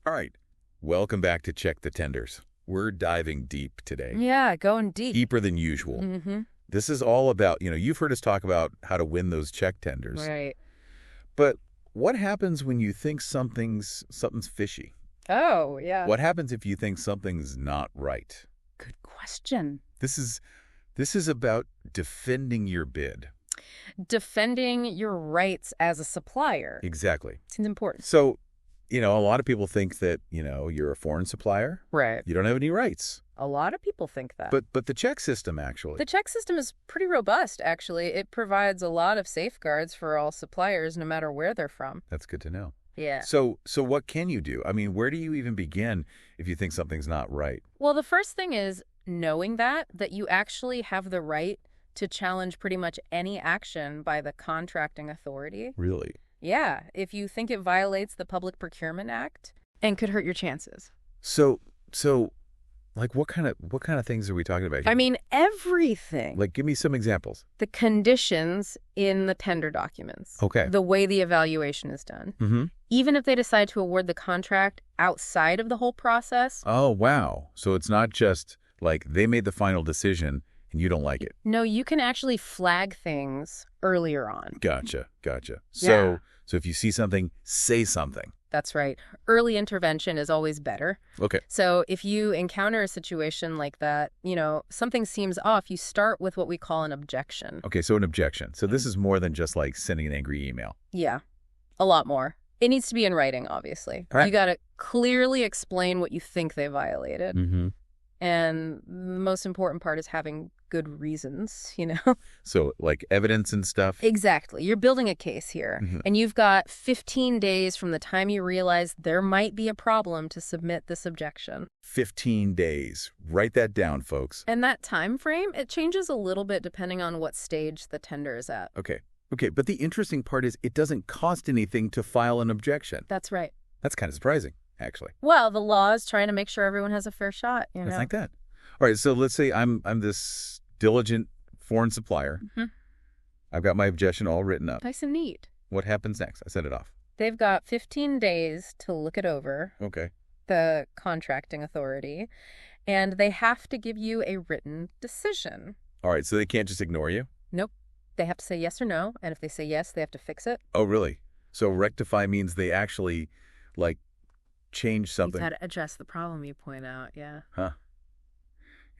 All right. Welcome back to Check the Tenders. We're diving deep today. Yeah, going deep. Deeper than usual. Mm-hmm. This is all about, you've heard us talk about how to win those check tenders. Right. But what happens when you think something's fishy? Oh, yeah. What happens if you think something's not right? Good question. This is about defending your bid. Defending your rights as a supplier. Exactly. Seems important. So, a lot of people think that, you're a foreign supplier. Right. You don't have any rights. A lot of people think that. But the Czech system, actually. The Czech system is pretty robust, actually. It provides a lot of safeguards for all suppliers, no matter where they're from. That's good to know. Yeah. So what can you do? I mean, where do you even begin if you think something's not right? Well, the first thing is knowing that you actually have the right to challenge pretty much any action by the contracting authority. Really? Yeah, if you think it violates the Public Procurement Act and could hurt your chances. So like what kind of things are we talking about here? I mean, everything. Like, give me some examples. The conditions in the tender documents. Okay. The way the evaluation is done. Mm-hmm. Even if they decide to award the contract outside of the whole process. Oh, wow. So it's not just like they made the final decision and you don't like it. No, you can actually flag things earlier on. Gotcha. Yeah. So if you see something, say something. That's right. Early intervention is always better. Okay. So if you encounter a situation like that, something seems off, you start with what we call an objection. Okay, so an objection. So this is more than just like sending an angry email. Yeah, a lot more. It needs to be in writing, obviously. All right. You got to clearly explain what you think they violated. Mm-hmm. And the most important part is having good reasons, So like evidence and stuff? Exactly. You're building a case here. Mm-hmm. And you've got 15 days from the time you realize there might be a problem to submit this objection. 15 days. Write that down, folks. And that time frame, it changes a little bit depending on what stage the tender is at. Okay, but the interesting part is it doesn't cost anything to file an objection. That's right. That's kind of surprising, actually. Well, the law is trying to make sure everyone has a fair shot, It's like that. All right, so let's say I'm this diligent foreign supplier. Mm-hmm. I've got my objection all written up. Nice and neat. What happens next? I send it off. They've got 15 days to look it over, Okay. the contracting authority, and they have to give you a written decision. All right, so they can't just ignore you? Nope. They have to say yes or no, and if they say yes, they have to fix it. Oh, really? So rectify means they actually, change something. You've got to address the problem you point out, yeah. Huh.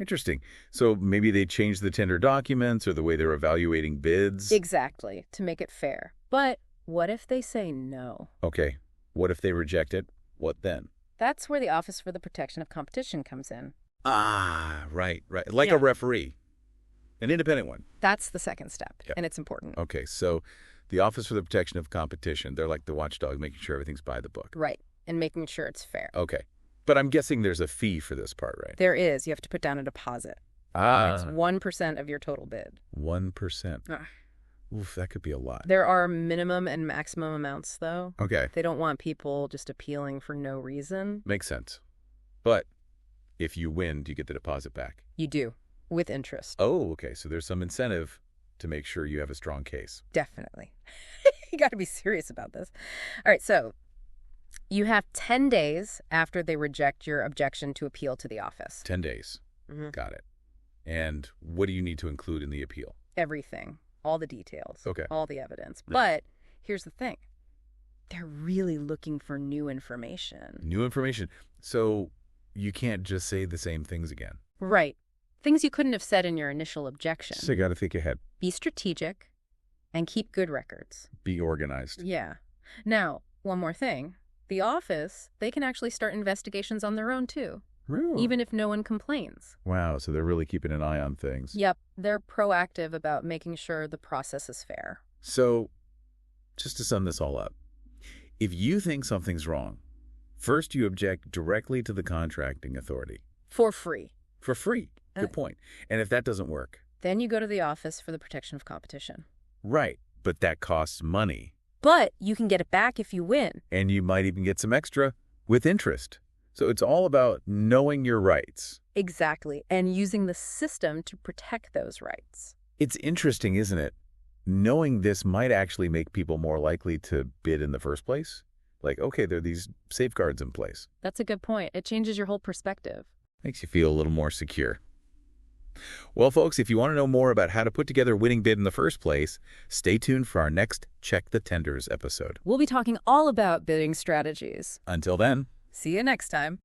Interesting. So maybe they change the tender documents or the way they're evaluating bids? Exactly, to make it fair. But what if they say no? Okay. What if they reject it? What then? That's where the Office for the Protection of Competition comes in. Ah, right. Like Yeah. a referee. An independent one. That's the second step, Yep. and it's important. Okay, so the Office for the Protection of Competition, they're like the watchdog, making sure everything's by the book. Right, and making sure it's fair. Okay. But I'm guessing there's a fee for this part, right? There is. You have to put down a deposit. It's 1% of your total bid. 1%. Ah. Oof, that could be a lot. There are minimum and maximum amounts, though. Okay, They don't want people just appealing for no reason. makes sense. But if you win, do you get the deposit back? You do, with interest. Oh, okay, so there's some incentive to make sure you have a strong case. Definitely. You got to be serious about this. All right, so you have 10 days after they reject your objection to appeal to the office. 10 days. Mhm. Got it. And what do you need to include in the appeal? Everything, all the details, Okay. all the evidence. Right. But here's the thing. They're really looking for new information. New information. So you can't just say the same things again. Right. Things you couldn't have said in your initial objection. So you got to think ahead. Be strategic and keep good records. Be organized. Yeah. Now, one more thing. The office, they can actually start investigations on their own, too, Really? even if no one complains. Wow, so they're really keeping an eye on things. Yep. They're proactive about making sure the process is fair. So, just to sum this all up, if you think something's wrong, first you object directly to the contracting authority. For free. For free. Good point. And if that doesn't work? Then you go to the Office for the Protection of Competition. Right, but that costs money. But you can get it back if you win. And you might even get some extra with interest. So it's all about knowing your rights. Exactly. And using the system to protect those rights. It's interesting, isn't it? Knowing this might actually make people more likely to bid in the first place. Like, okay, there are these safeguards in place. That's a good point. It changes your whole perspective. Makes you feel a little more secure. Well, folks, if you want to know more about how to put together a winning bid in the first place, stay tuned for our next Check the Tenders episode. We'll be talking all about bidding strategies. Until then. See you next time.